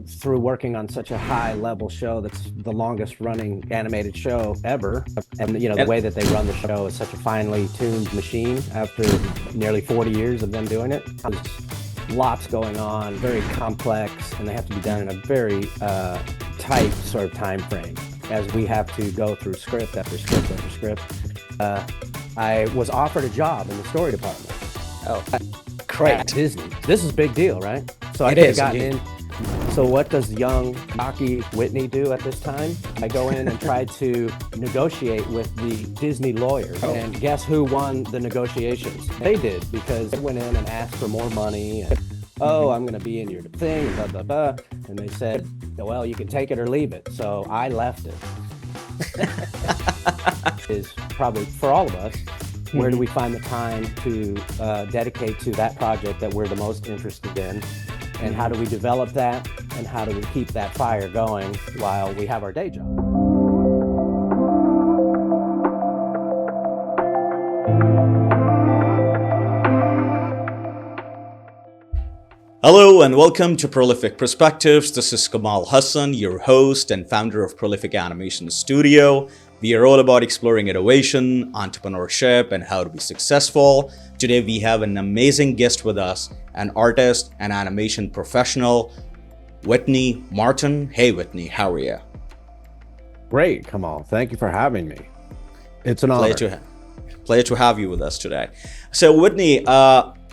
through working on such a high level show that's the longest running animated show ever. And, the And way that they run the show is such a finely tuned machine after nearly 40 years of them doing it. There's lots going on, very complex, and they have to be done in a very tight sort of time frame as we have to go through script after script after script. I was offered a job in the story department. oh, At great. Disney. This is a big deal, right? So I It could have is gotten indeed. in. So what does young, cocky Whitney do at this time? I go in and try to negotiate with the Disney lawyers. Oh. And guess who won the negotiations? They did, because they went in and asked for more money. And, oh, I'm going to be in your thing, blah, blah, blah. And they said, well, you can take it or leave it. So I left it. Is probably for all of us. Where do we find the time to dedicate to that project that we're the most interested in? And how do we develop that? And how do we keep that fire going while we have our day job? Hello and welcome to Prolific Perspectives. This is Kamal Hassan, your host and founder of Prolific Animation Studio. We are all about exploring innovation, entrepreneurship, and how to be successful. Today we have an amazing guest with us, an artist and animation professional, Whitney Martin. Hey Whitney, how are you? Great, Kamal. Thank you for having me. It's an honor. Pleasure to have you with us today. So Whitney,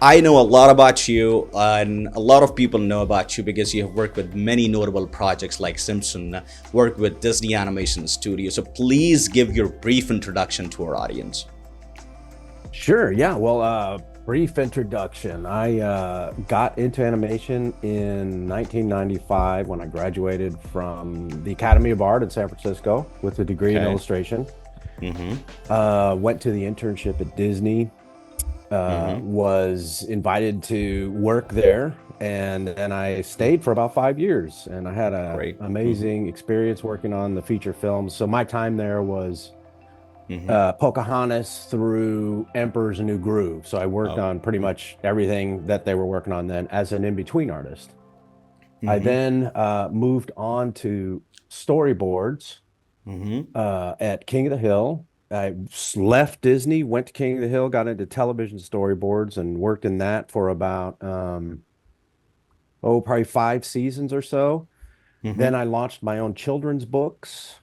I know a lot about you, and a lot of people know about you because you have worked with many notable projects like Simpsons, worked with Disney Animation Studio. So please give your brief introduction to our audience. Sure. Yeah. Well, brief introduction. I got into animation in 1995 when I graduated from the Academy of Art in San Francisco with a degree in Okay. illustration. Mm-hmm. Went to the internship at Disney. Was invited to work there, and then I stayed for about 5 years, and I had a Great. amazing experience working on the feature films. So my time there was Mm-hmm. Pocahontas through Emperor's New Groove. So I worked Oh. on pretty much everything that they were working on then as an in-between artist. I Mm-hmm. then moved on to storyboards Mm-hmm. at King of the Hill. I left Disney, went to King of the Hill, got into television storyboards, and worked in that for about probably 5 seasons or so. Then Mm-hmm. I launched my own children's books,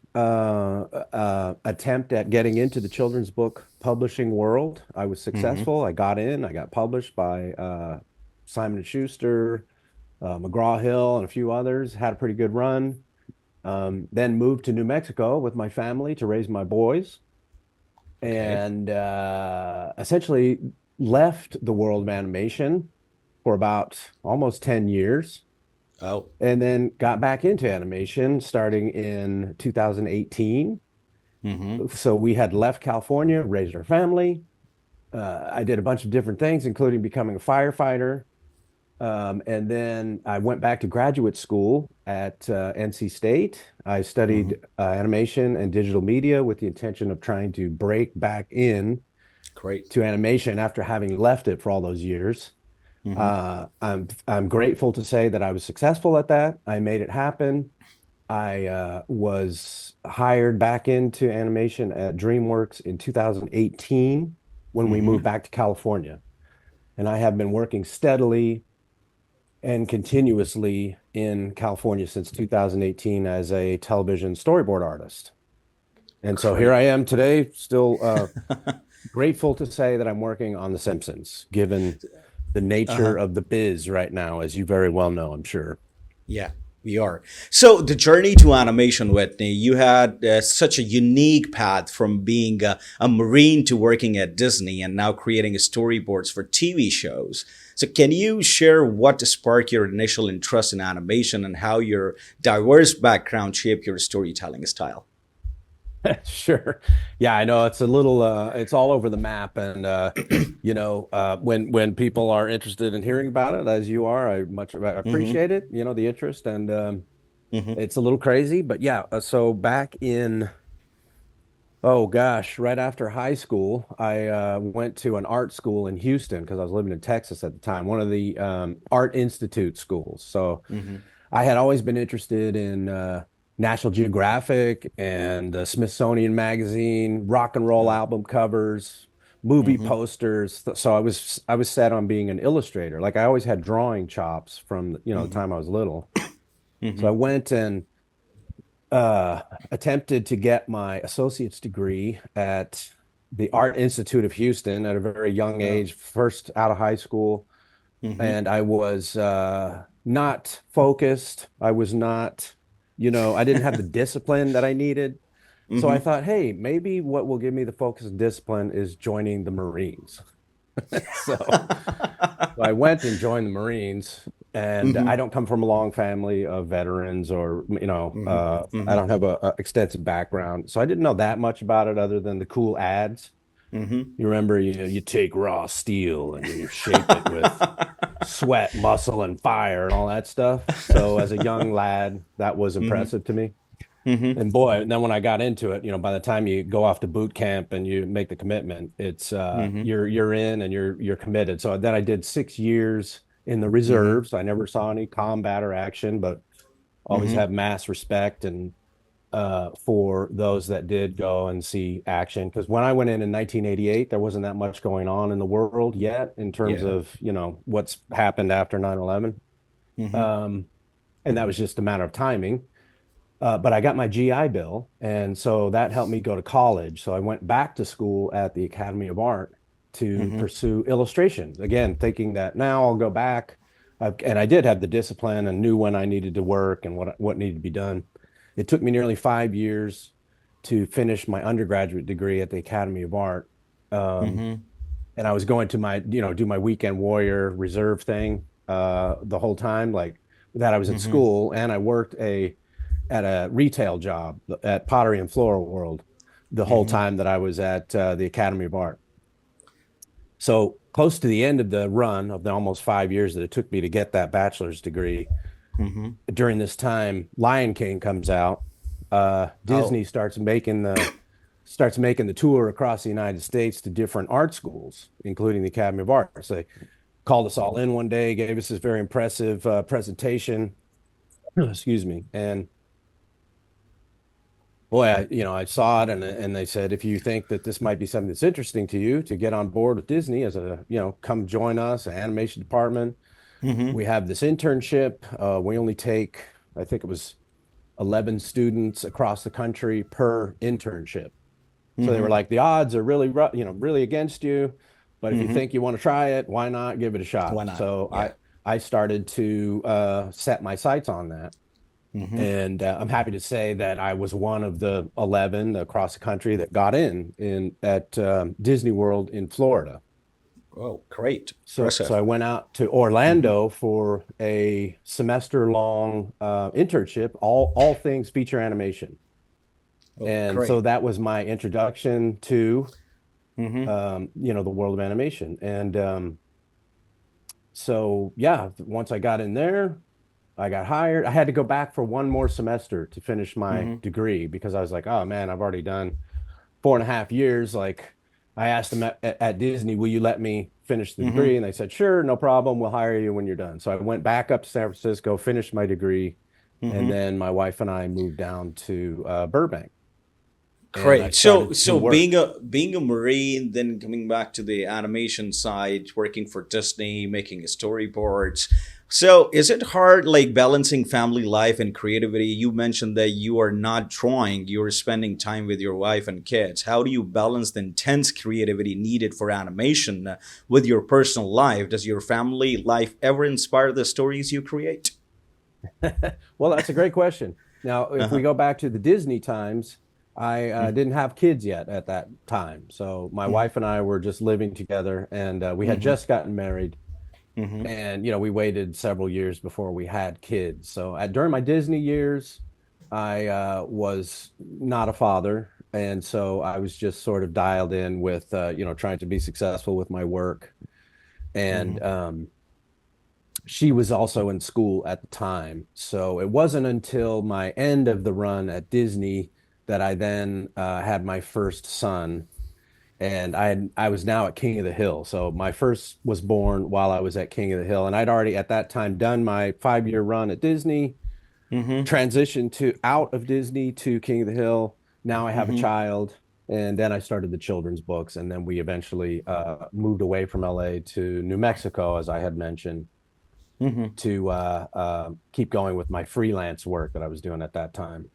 attempt at getting into the children's book publishing world. I was Mm-hmm. successful. I got in. I got published by Simon and Schuster, McGraw-Hill, and a few others. Had a pretty good run. Then moved to New Mexico with my family to raise my boys, Okay. and essentially left the world of animation for about almost 10 years, Oh. and then got back into animation starting in 2018. Mm-hmm. So we had left California, raised our family. I did a bunch of different things, including becoming a firefighter. And then I went back to graduate school at NC State. I Mm-hmm. studied animation and digital media with the intention of trying to break back in Great. to animation after having left it for all those years. Mm-hmm. I'm grateful to say that I was successful at that. I made it happen. I was hired back into animation at DreamWorks in 2018 when we moved Mm-hmm. back to California. And I have been working steadily and continuously in California since 2018 as a television storyboard artist. And so here Great. I am today, still grateful to say that I'm working on The Simpsons, given the nature Uh-huh. of the biz right now, as you very well know, I'm sure. Yeah, we are. So the journey to animation, Whitney, you had such a unique path from being a Marine to working at Disney and now creating storyboards for TV shows. So can you share what sparked your initial interest in animation and how your diverse background shaped your storytelling style? Sure. Yeah, I know it's a little it's all over the map, and when people are interested in hearing about it, as you are, I much Mm-hmm. appreciate it, the interest, and Mm-hmm. it's a little crazy, but yeah, so back in, oh gosh, right after high school, I went to an art school in Houston because I was living in Texas at the time, one of the Art Institute schools. So Mm-hmm. I had always been interested in National Geographic and Smithsonian Magazine, rock and roll Oh. album covers, movie Mm-hmm. posters. So I was set on being an illustrator. Like I always had drawing chops from, the Mm-hmm. time I was little. So I Mm-hmm. went and uh, attempted to get my associate's degree at the Art Institute of Houston at a very young Oh. age, first out of high school. Mm-hmm. And I was not focused. I was not, I didn't have the discipline that I needed. So I Mm-hmm. thought, hey, maybe what will give me the focus and discipline is joining the Marines. So so I went and joined the Marines, and I Mm-hmm. don't come from a long family of veterans or, Mm-hmm. I Mm-hmm. don't have a extensive background. So I didn't know that much about it other than the cool ads. Mm-hmm. You remember, you take raw steel and you shape it with sweat, muscle, and fire and all that stuff. So as a young lad, that was Mm-hmm. impressive to me. Mm-hmm. And boy, then when I got into it, by the time you go off to boot camp and you make the commitment, it's Mm-hmm. you're in and you're committed. So then I did 6 years in the Mm-hmm. reserves. I never saw any combat or action, but always Mm-hmm. have mass respect and for those that did go and see action. Because when I went in 1988, there wasn't that much going on in the world yet in terms Yeah. of, what's happened after 9/11. Mm-hmm. Um, and that was just a matter of timing. But I got my GI Bill, and so that helped me go to college. So I went back to school at the Academy of Art to Mm-hmm. pursue illustration. Again, thinking that now I'll go back, and I did have the discipline and knew when I needed to work and what needed to be done. It took me nearly 5 years to finish my undergraduate degree at the Academy of Art. Um, Mm-hmm. and I was going to do my weekend warrior reserve thing the whole time. Like that, I was at Mm-hmm. school and I worked at a retail job at Pottery and Floral World the whole Mm-hmm. time that I was at the Academy of Art. So close to the end of the run of the almost 5 years that it took me to get that bachelor's degree, Mm-hmm. during this time, Lion King comes out. Oh. Disney starts making the tour across the United States to different art schools, including the Academy of Art. So they called us all in one day, gave us this very impressive presentation. Excuse me, and boy, I saw it, and they said, if you think that this might be something that's interesting to you to get on board with Disney as come join us, an animation department. Mm-hmm. We have this internship. We only take, I think it was 11 students across the country per internship. So they were Mm-hmm. like, the odds are really, really against you, but if you Mm-hmm. think you want to try it, why not give it a shot? Why not? So I Yeah. I started to set my sights on that. Mm-hmm. And I'm happy to say that I was one of the 11 across the country that got in at Disney World in Florida. Oh, great. So Impressive. I went out to Mm-hmm. Orlando for a semester long internship, all things feature animation. Oh, And so great. that was my introduction to Mm-hmm. the world of animation. And so yeah, once I got in there, I got hired. I had to go back for one more semester to finish my Mm-hmm. degree because I was like, oh man, I've already done 4.5 years. Like I asked them at Disney, will you let me finish the degree? Mm-hmm. And they said, sure, no problem. We'll hire you when you're done. So I went back up to San Francisco, finished my degree, and Mm-hmm. then my wife and I moved down to Burbank, and I Great. So started to so being work. a Marine, then coming back to the animation side, working for Disney, making storyboards. So is it hard like balancing family life and creativity? You mentioned that you are not drawing, you're spending time with your wife and kids. How do you balance the intense creativity needed for animation with your personal life? Does your family life ever inspire the stories you create? Well, that's a great question. Now, if we Uh-huh. go back to the Disney times, I didn't have kids yet at that time. So my Mm-hmm. wife and I were just living together, and we had Mm-hmm. just gotten married. Mm-hmm. And we waited several years before we had kids. So during my Disney years, I was not a father, and so I was just sort of dialed in with trying to be successful with my work. Mm-hmm. And she was also in school at the time. So it wasn't until my end of the run at Disney that I then had my first son. And I was now at King of the Hill. So my first was born while I was at King of the Hill. And I'd already at that time done my 5 year run at Disney. Mm-hmm. transitioned to out of Disney to King of the Hill. Now I have a Mm-hmm. child, and then I started the children's books, and then we eventually moved away from LA to New Mexico, as I had mentioned, Mm-hmm. to keep going with my freelance work that I was doing at that time.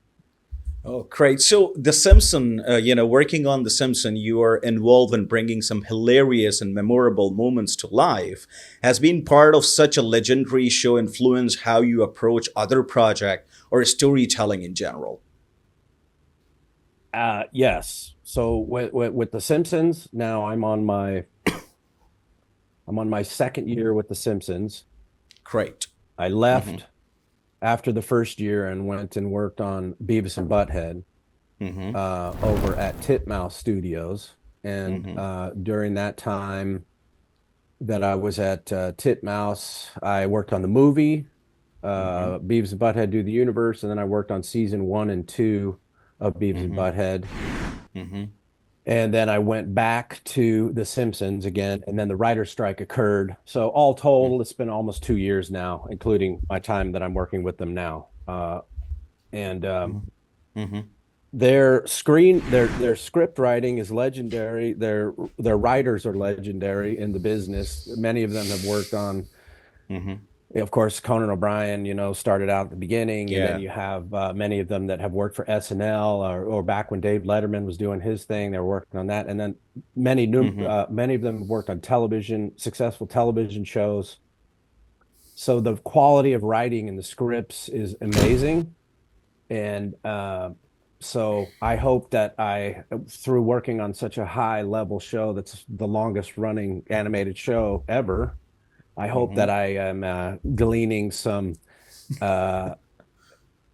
Oh, great. So The Simpson, working on The Simpson, you are involved in bringing some hilarious and memorable moments to life. Has been part of such a legendary show influence how you approach other project or storytelling in general? Yes. So with The Simpsons, now I'm on my second year with The Simpsons. Great. I Mm-hmm. left after the first year and went and worked on Beavis and Butthead Mm-hmm. over at Titmouse Studios. And Mm-hmm. during that time that I was at Titmouse, I worked on the movie Mm-hmm. Beavis and Butthead Do the Universe, and then I worked on season 1 and 2 of Beavis and Mm-hmm. Butthead. Mm-hmm. And then I went back to The Simpsons again, and then the writer's strike occurred. So all told, it's been almost 2 years now, including my time that I'm working with them now. And Mm-hmm. their script writing is legendary. Their writers are legendary in the business. Many of them have worked on, Mm-hmm. of course, Conan O'Brien, started out at the beginning, and then Yeah. you have many of them that have worked for SNL, or back when Dave Letterman was doing his thing, they were working on that. And then Mm-hmm. many of them have worked on television, successful television shows. So the quality of writing and the scripts is amazing. And so I hope that through working on such a high level show that's the longest running animated show ever, I hope Mm-hmm. that I am gleaning some uh,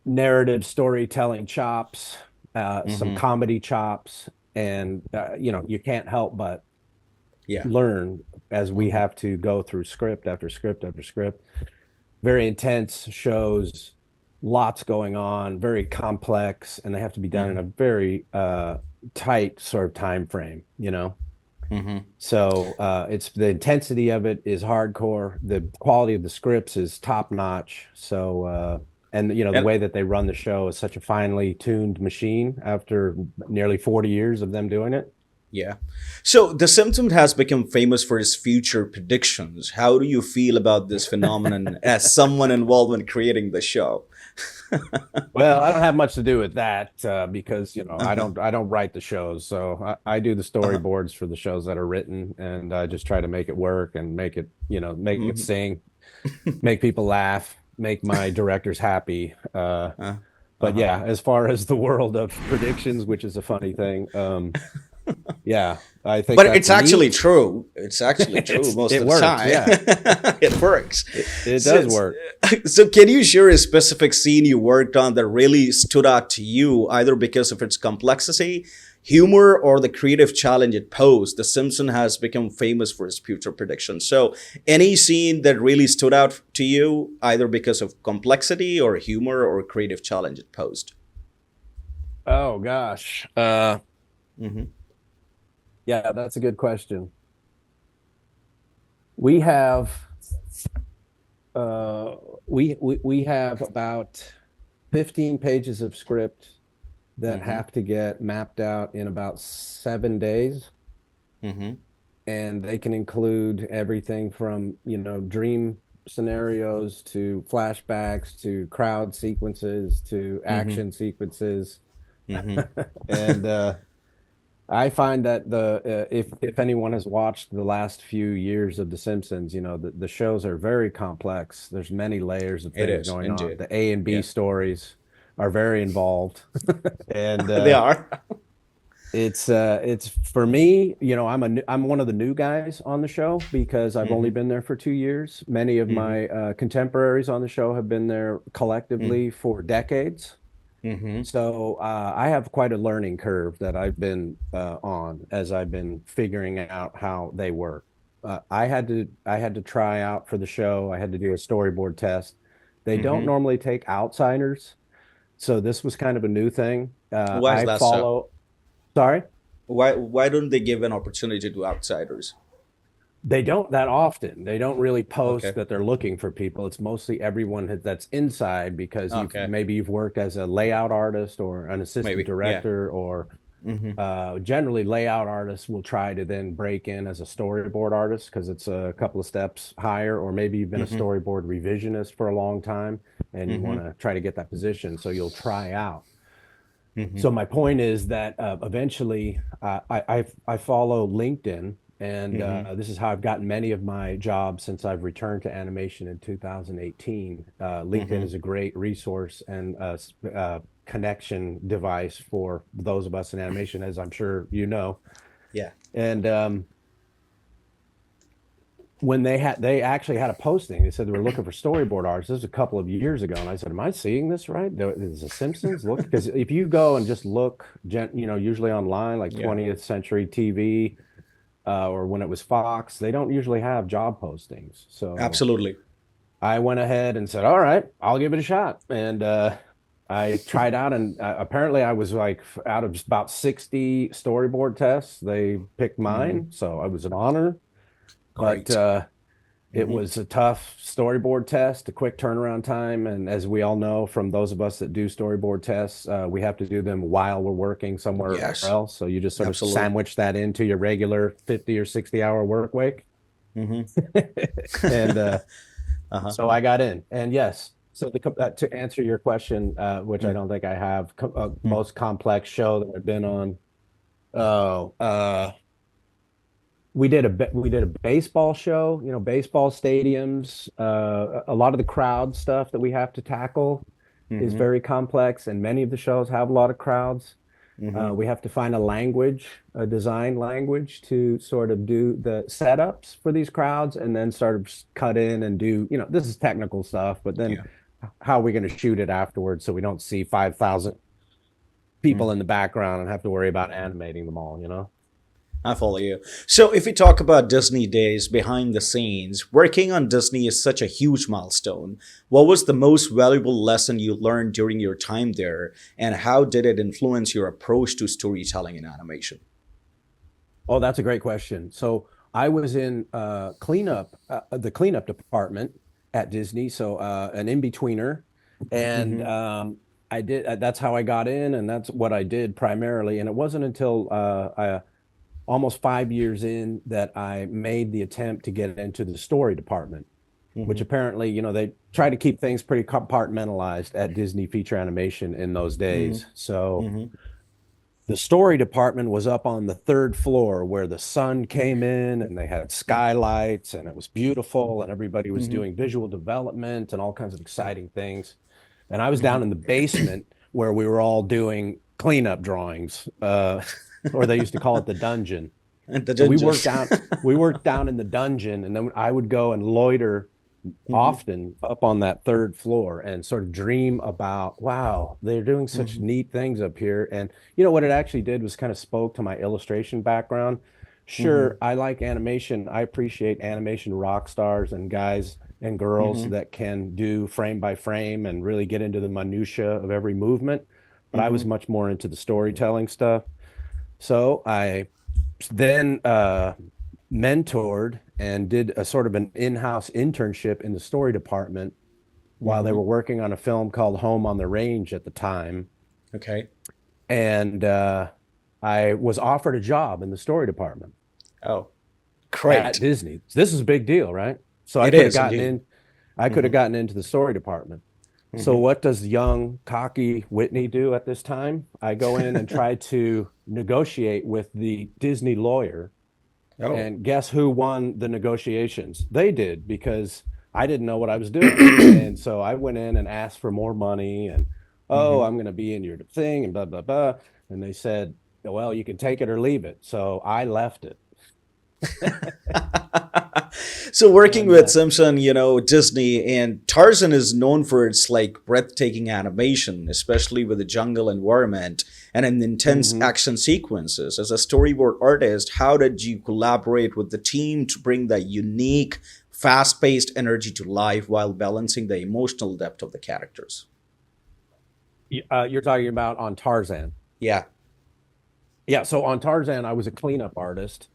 narrative storytelling chops, some Mm-hmm. comedy chops, and you can't help but Yeah. learn as we Mm-hmm. have to go through script after script after script. Very intense shows, lots going on, very complex, and they have to be done in a Mm-hmm. very tight sort of time frame, Mm-hmm. So it's the intensity of it is hardcore. The quality of the scripts is top notch. So and the And way that they run the show is such a finely tuned machine after nearly 40 years of them doing it. yeah. So The Simpsons has become famous for its future predictions. How do you feel about this phenomenon as someone involved in creating the show? Well, I don't have much to do with that because Uh-huh. I don't write the shows, so I do the Uh-huh. storyboards for the shows that are written, and I just try to make it work and make it Mhm. sing, make people laugh, make my directors happy. Uh, But uh-huh. yeah, as far as the world of predictions, which is a funny thing, yeah, I think But that's it's actually neat. true. It's actually true most It of the works, time. yeah. It works. It So, does work. so can you share a specific scene you worked on that really stood out to you, either because of its complexity, humor, or the creative challenge it posed? The Simpson has become famous for its future predictions. So, any scene that really stood out to you, either because of complexity or humor or creative challenge it posed? Oh gosh. Mm-hmm. Yeah, that's a good question. We have uh we have about 15 pages of script that Mm-hmm. have to get mapped out in about 7 days. Mm-hmm. And they can include everything from, dream scenarios to flashbacks to crowd sequences to Mm-hmm. action sequences. Mm-hmm. And I find that if anyone has watched the last few years of The Simpsons, the shows are very complex. There's many layers of It things is going on. indeed. The A and B Yeah. stories are very involved. And They are. it's for me, I'm one of the new guys on the show because I've only Mm-hmm. been there for 2 years. Many of Mm-hmm. my contemporaries on the show have been there collectively for decades. Mm-hmm. So I have quite a learning curve that I've been on as I've been figuring out how they work. I had to try out for the show. I had to do a storyboard test. They don't Mm-hmm. normally take outsiders, so this was kind of a new thing. Why is I that so? follow. Sorry. Why don't they give an opportunity to outsiders? They don't that often. They don't really post Okay. that they're looking for people. It's mostly everyone that's inside because Okay. maybe you've worked as a layout artist or an assistant Maybe. Yeah. director, or Mm-hmm. generally layout artists will try to then break in as a storyboard artist because it's a couple of steps higher, or maybe you've been a Mm-hmm. storyboard revisionist for a long time and you want Mm-hmm. to try to get that position, so you'll try out. Mm-hmm. So my point is that eventually I follow LinkedIn, and Mm-hmm. this is how I've gotten many of my jobs since I've returned to animation in 2018. LinkedIn Mm-hmm. is a great resource and connection device for those of us in animation, as I'm sure you know. Yeah. And when they actually had a posting, they said they were looking for storyboard artists. This was a couple of years ago, and I said, "Am I seeing this right? Is the Simpsons look?" Because if you go and just look, usually online, like Yeah. 20th Century TV, or when it was Fox, they don't usually have job postings. So Absolutely. I went ahead and said, "All right, I'll give it a shot." And I tried out, and apparently I was like out of about 60 storyboard tests, they picked Mm-hmm. mine, so I was an honor. But Great. it Mm-hmm. was a tough storyboard test, a quick turnaround time. And as we all know, from those of us that do storyboard tests, we have to do them while we're working somewhere Yes. else. So you just sort of Absolutely. sandwich that into your regular 50 or 60-hour work week. Mm-hmm. And Uh-huh. so I got in. And yes, so to answer your question, which I Mm-hmm. don't think I have, most complex show that I've been on. Oh, we did a baseball show, baseball stadiums. A lot of the crowd stuff that we have to tackle is Mm-hmm. very complex, and many of the shows have a lot of crowds. Mm-hmm. We have to find a language, a design language to sort of do the setups for these crowds, and then sort of cut in and do, this is technical stuff, but then Yeah. how are we going to shoot it afterwards so we don't see 5,000 people in the background and have to worry about animating them all? I follow you. So, if we talk about Disney days behind the scenes, working on Disney is such a huge milestone. What was the most valuable lesson you learned during your time there, and how did it influence your approach to storytelling in animation? Oh, that's a great question. So I was in the cleanup department at Disney, so an in-betweener, and Mm-hmm. I did. That's how I got in, and that's what I did primarily. And it wasn't until almost 5 years in that I made the attempt to get into the story department, which Mm-hmm. apparently, they try to keep things pretty compartmentalized at Disney Feature Animation in those days. So Mm-hmm. the story department was up on the third floor where the sun came in, and they had skylights, and it was beautiful, and everybody was Mm-hmm. doing visual development and all kinds of exciting things. And I was Mm-hmm. down in the basement where we were all doing cleanup drawings, or they used to call it the dungeon. And the So judges. we worked down in the dungeon, and then I would go and loiter Mm-hmm. often up on that third floor and sort of dream about, wow, they're doing such Mm-hmm. neat things up here. And what it actually did was kind of spoke to my illustration background. Mm-hmm. Sure, I like animation. I appreciate animation rock stars and guys and girls Mm-hmm. that can do frame by frame and really get into the minutia of every movement. But I was Mm-hmm. much more into the storytelling stuff. So I then mentored and did a sort of an in-house internship in the story department while they Mm-hmm. were working on a film called Home on the Range at the time. Okay. And I was offered a job in the story department Oh, at great. Disney. This is a big deal, right? So It is indeed. I could have Mm-hmm. gotten into the story department. So Mm-hmm. what does young, cocky Whitney do at this time? I go in and try to negotiate with the Disney lawyer. Oh. And guess who won the negotiations? They did, because I didn't know what I was doing. And so I went in and asked for more money, and, oh, Mm-hmm. I'm going to be in your thing and blah, blah, blah. And they said, well, you can take it or leave it. So I left it. So working And with Simpson, Disney and Tarzan is known for its like breathtaking animation, especially with the jungle environment and an intense mhm. action sequences. As a storyboard artist, how did you collaborate with the team to bring that unique, fast-paced energy to life while balancing the emotional depth of the characters? You're talking about on Tarzan. Yeah. Yeah. So on Tarzan, I was a cleanup artist.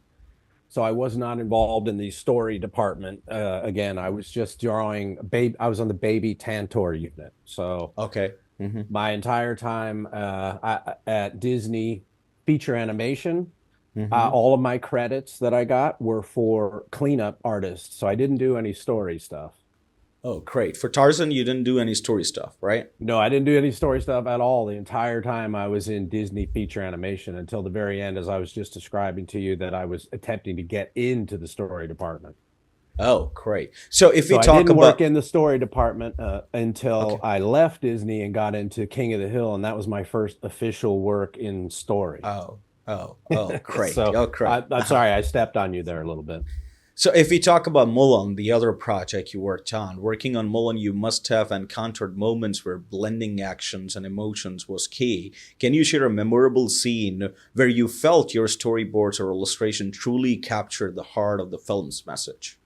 So I was not involved in the story department. Again, I was just drawing baby. I was on the baby Tantor unit. So Okay. Mm-hmm. my entire time at Disney feature animation, Mm-hmm. all of my credits that I got were for cleanup artists. So I didn't do any story stuff. Oh, great. For Tarzan, you didn't do any story stuff, right? No, I didn't do any story stuff at all the entire time I was in Disney feature animation until the very end, as I was just describing to you that I was attempting to get into the story department. Oh, great. So if we So I talk didn't work about, in the story department until okay. I left Disney and got into King of the Hill, and that was my first official work in story. Oh, great. So Oh, great. I'm sorry I stepped on you there a little bit. So if we talk about Mulan, the other project you worked on, working on Mulan, you must have encountered moments where blending actions and emotions was key. Can you share a memorable scene where you felt your storyboards or illustration truly captured the heart of the film's message?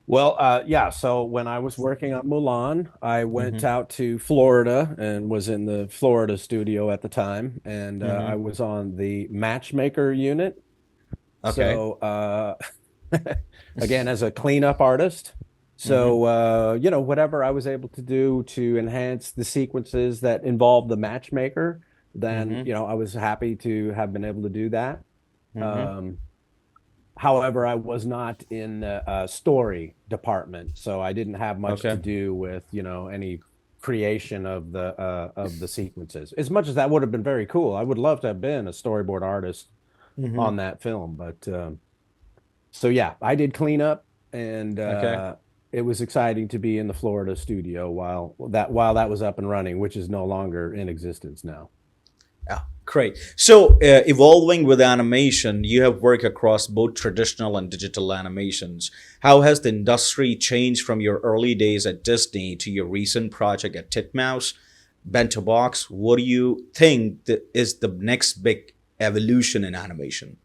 Well, yeah. So when I was working on Mulan, I went Mm-hmm. out to Florida and was in the Florida studio at the time, and I Mm-hmm. was on the matchmaker unit. Okay. So again, as a cleanup artist, Mm-hmm. so whatever I was able to do to enhance the sequences that involved the matchmaker, then Mm-hmm. I was happy to have been able to do that. Mm-hmm. Um, However, I was not in the story department, so I didn't have much to Okay. do with, any creation of the sequences. As much as that would have been very cool, I would love to have been a storyboard artist Mm-hmm. on that film. But so yeah, I did cleanup, and Okay. it was exciting to be in the Florida studio while that was up and running, which is no longer in existence now. Yeah, great. So, evolving with animation, you have worked across both traditional and digital animations. How has the industry changed from your early days at Disney to your recent project at Titmouse, Bento Box? What do you think that is the next big evolution in animation?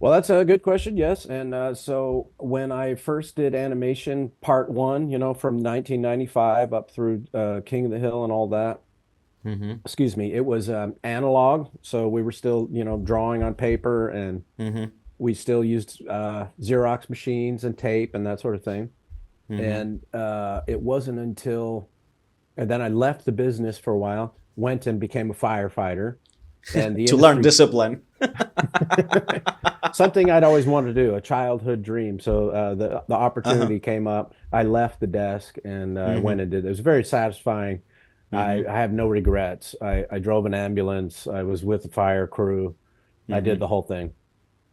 Well, that's a good question. Yes. And so when I first did animation part one, from 1995 up through King of the Hill and all that, Mm-hmm. excuse me, it was analog. So we were still, drawing on paper, and Mm-hmm. we still used Xerox machines and tape and that sort of thing. Mm-hmm. And it wasn't until, and then I left the business for a while, went and became a firefighter, and the To learn industry discipline. something I'd always wanted to do, a childhood dream. So the Uh-huh. opportunity came up. I left the desk and went Mm-hmm. and did it. It was very satisfying. I, Mm-hmm. I have no regrets. I drove an ambulance. I was with the fire crew. I did Mm-hmm. the whole thing.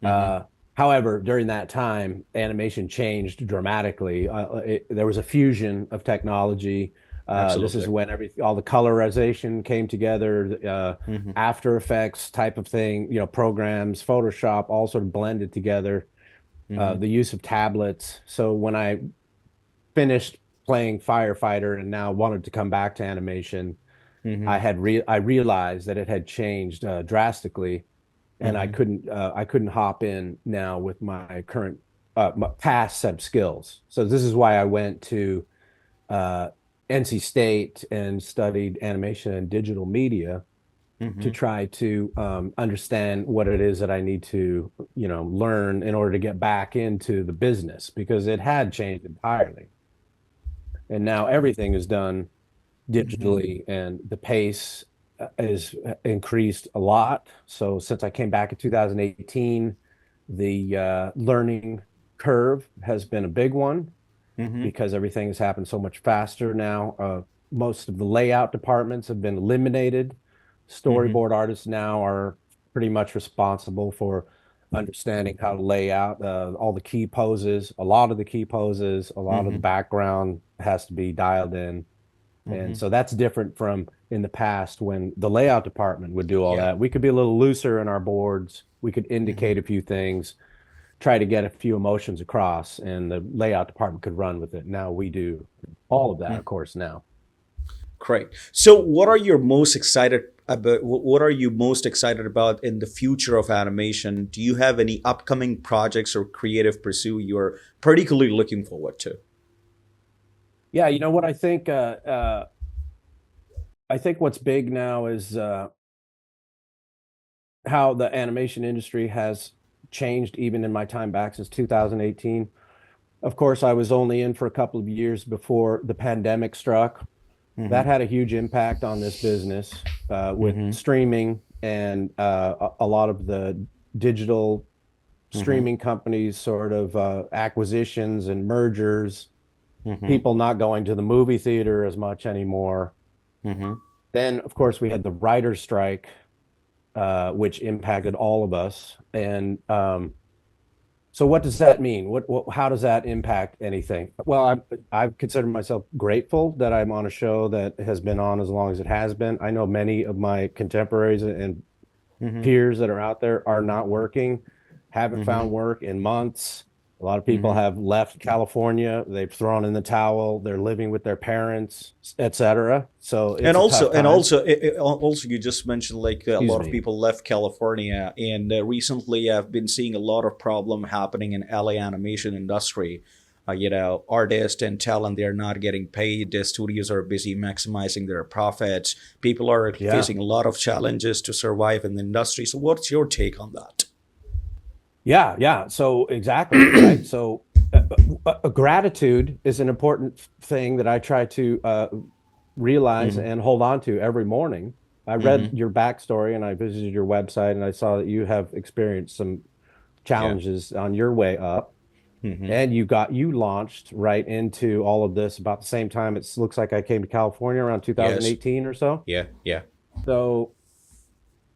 Mm-hmm. Uh, However, during that time, animation changed dramatically. There was a fusion of technology. This is Absolutely. when all the colorization came together, Mm-hmm. After Effects type of thing, programs, Photoshop, all sort of blended together. Mm-hmm. The use of tablets. So when I finished playing firefighter and now wanted to come back to animation, Mm-hmm. I realized that it had changed drastically, and Mm-hmm. I couldn't hop in now with my current my past set of skills. So this is why I went to uh, NC State and studied animation and digital media to Mm-hmm. try to understand what it is that I need to learn in order to get back into the business, because it had changed entirely, and now everything is done Mm-hmm. digitally, and the pace is increased a lot. So since I came back in 2018, the learning curve has been a big one Mm-hmm. because everything has happened so much faster now. Most of the layout departments have been eliminated. Mm-hmm. Storyboard artists now are pretty much responsible for understanding how to lay out all the key poses, a lot of the key poses, a lot of the Mm-hmm. background has to be dialed in. And Mm-hmm. so that's different from in the past when the layout department would do all Yeah. that. We could be a little looser in our boards. We could Mm-hmm. indicate a few things, try to get a few emotions across, and the layout department could run with it. Now we do all of that, of course, now. Great. So, what are you most excited about? What are you most excited about in the future of animation? Do you have any upcoming projects or creative pursuit you're particularly looking forward to? Yeah, you know what I think what's big now is how the animation industry has changed even in my time back since 2018. Of course, I was only in for a couple of years before the pandemic struck. That Mm-hmm. had a huge impact on this business with Mm-hmm. streaming and a lot of the digital Mm-hmm. streaming companies sort of acquisitions and mergers, Mm-hmm. people not going to the movie theater as much anymore. Mm-hmm. Then, of course, we had the writer's strike, which impacted all of us. And so, what does that mean? How does that impact anything? Well, I've considered myself grateful that I'm on a show that has been on as long as it has been. I know many of my contemporaries and Mm-hmm. peers that are out there are not working, haven't Mm-hmm. found work in months. A lot of people Mm-hmm. have left California. They've thrown in the towel. They're living with their parents, etc. So And it's a also, tough time. also, you just mentioned like a Excuse lot of me. people left California, and recently I've been seeing a lot of problem happening in LA animation industry. Artists and talent, they're not getting paid. The studios are busy maximizing their profits. People are Yeah. facing a lot of challenges to survive in the industry. So, what's your take on that? Yeah, yeah. So exactly, right? So gratitude is an important thing that I try to realize Mm-hmm. and hold on to every morning. I read Mm-hmm. your backstory and I visited your website and I saw that you have experienced some Yeah. challenges on your way up. Mm-hmm. And you launched right into all of this about the same time. It looks like I came to California around Yes. 2018 or so. Yeah. Yeah. So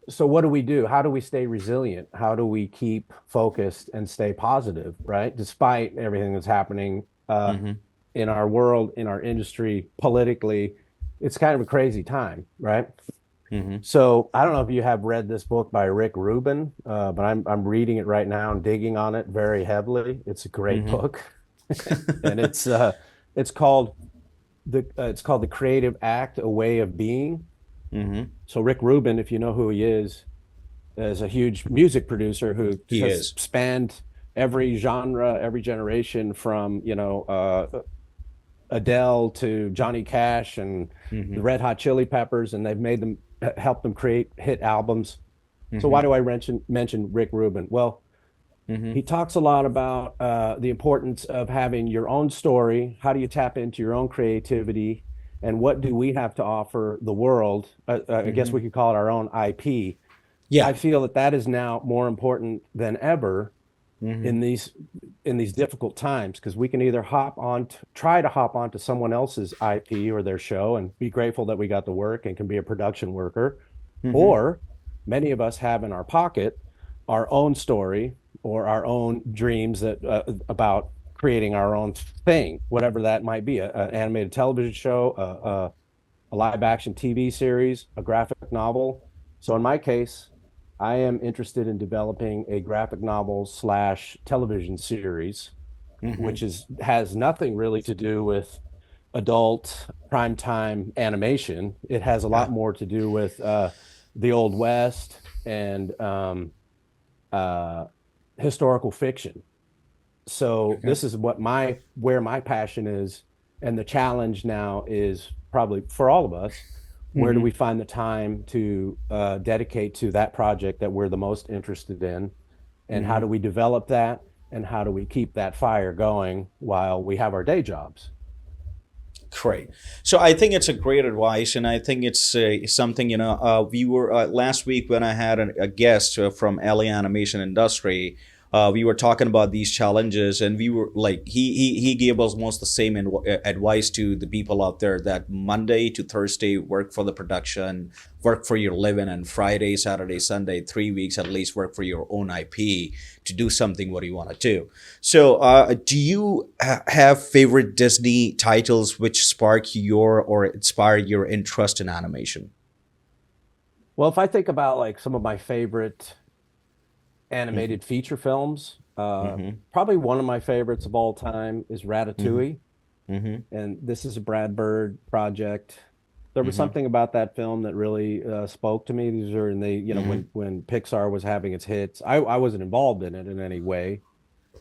so what do we do? How do we stay resilient? How do we keep focused and stay positive, right? Despite everything that's happening Mm-hmm. in our world, in our industry, politically, it's kind of a crazy time, right? Mm-hmm. So I don't know if you have read this book by Rick Rubin, but I'm reading it right now and digging on it very heavily. It's a great Mm-hmm. book, and it's called the Creative Act: A Way of Being. Mm-hmm. So Rick Rubin, if you know who he is a huge music producer who He has is. spanned every genre, every generation from, Adele to Johnny Cash and the Mm-hmm. Red Hot Chili Peppers, and they've made them helped them create hit albums. So why Mm-hmm. do I mention Rick Rubin? Well, Mm-hmm. he talks a lot about the importance of having your own story. How do you tap into your own creativity? And what do we have to offer the world? I guess Mm-hmm. we could call it our own IP. Yeah. I feel that that is now more important than ever Mm-hmm. in these difficult times because we can either try to hop onto someone else's IP or their show and be grateful that we got the work and can be a production worker, Mm-hmm. or many of us have in our pocket our own story or our own dreams that about creating our own thing, whatever that might be, an animated television show, a live action TV series, a graphic novel. So in my case, I am interested in developing a graphic novel slash television series, Mm-hmm. which has nothing really to do with adult primetime animation. It has a Yeah. lot more to do with the Old West and uh, historical fiction. So Okay. this is where my passion is, and the challenge now is probably for all of us. Where do Mm-hmm. we find the time to dedicate to that project that we're the most interested in, and how Mm-hmm. do we develop that, and how do we keep that fire going while we have our day jobs? Great. So I think it's a great advice, and I think it's something we were last week when I had a guest from LA animation industry. We were talking about these challenges, and we were like, he gave us almost the same advice to the people out there that Monday to Thursday work for the production, work for your living, and Friday, Saturday, Sunday, 3 weeks at least work for your own IP to do something what you want to do. So, do you have favorite Disney titles which spark your or inspire your interest in animation? Well, if I think about like some of my favorite Mm-hmm. animated feature films, Mm-hmm. probably one of my favorites of all time is Mm-hmm. Ratatouille. Mm-hmm. And this is a Brad Bird project. There was Mm-hmm. something about that film that really spoke to me. These are in the, Mm-hmm. when Pixar was having its hits. I wasn't involved in it in any way,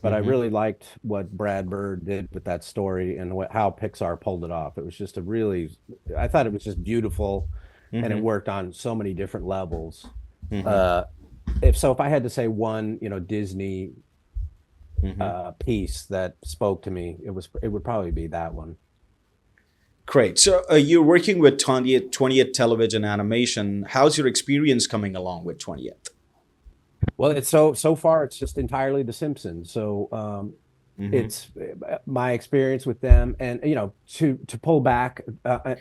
but I Mm-hmm. really liked what Brad Bird did with that story and how Pixar pulled it off. It was just I thought it was just beautiful, and it Mm-hmm. worked on so many different levels. Mm-hmm. Uh, if I had to say one, Disney Hmm. piece that spoke to me, it would probably be that one. Great. So you're working with 20th Television Animation. How's your experience coming along with 20th? Well, it's so far it's just entirely The Simpsons. So Hmm. it's my experience with them, and to pull back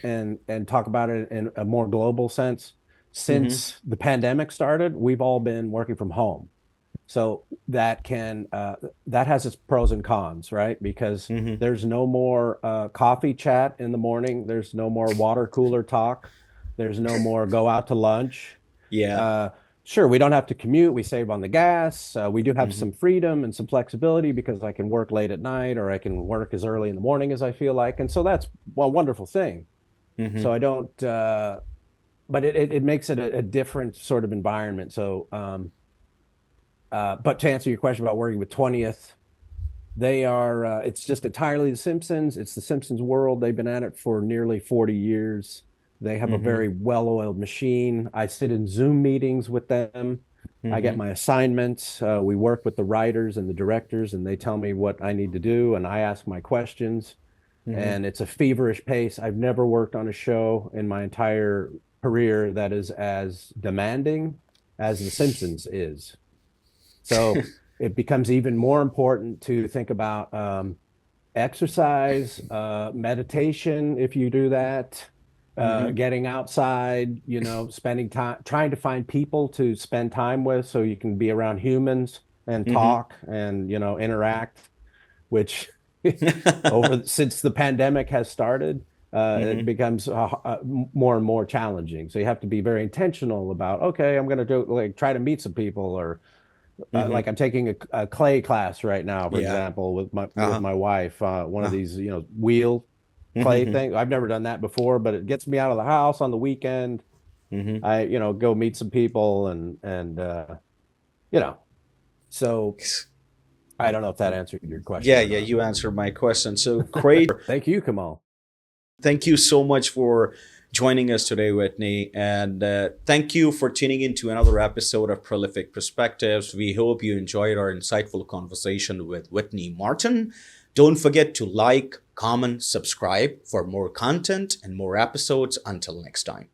and talk about it in a more global sense. Hmm. Since the pandemic started, we've all been working from home. So that has its pros and cons, right? Because Hmm. there's no more coffee chat in the morning. There's no more water cooler talk. There's no more go out to lunch. Yeah. Uh, sure, we don't have to commute. We save on the gas. We do have Hmm. some freedom and some flexibility because I can work late at night or I can work as early in the morning as I feel like. And so that's a wonderful thing. So Hmm. I don't, but it makes it a different sort of environment. So, but to answer your question about working with 20th, it's just entirely The Simpsons. It's The Simpsons world. They've been at it for nearly 40 years. They have a Hmm. very well-oiled machine. I sit in Zoom meetings with them. I get Hmm. my assignments. We work with the writers and the directors, and they tell me what I need to do, and I ask my questions. Hmm. And it's a feverish pace. I've never worked on a show in my entire career that is as demanding as The Simpsons is. So it becomes even more important to think about exercise, meditation, if you do that, Hmm. getting outside, spending time, trying to find people to spend time with so you can be around humans and Hmm. talk and, interact, which over since the pandemic has started, it Hmm. becomes more and more challenging. So you have to be very intentional about, okay, I'm going to do like try to meet some people or like Hmm. I'm taking a clay class right now, for Yeah. example, with my Uh-huh. wife. One of Uh-huh. these, wheel clay Hmm. thing. I've never done that before, but it gets me out of the house on the weekend. Hmm. I, go meet some people you know. So I don't know if that answered your question Yeah, or yeah, not. you answered my question. So great. Thank you, Kamal. Thank you so much for joining us today, Whitney. And thank you for tuning in to another episode of Prolific Perspectives. We hope you enjoyed our insightful conversation with Whitney Martin. Don't forget to like, comment, subscribe for more content and more episodes. Until next time.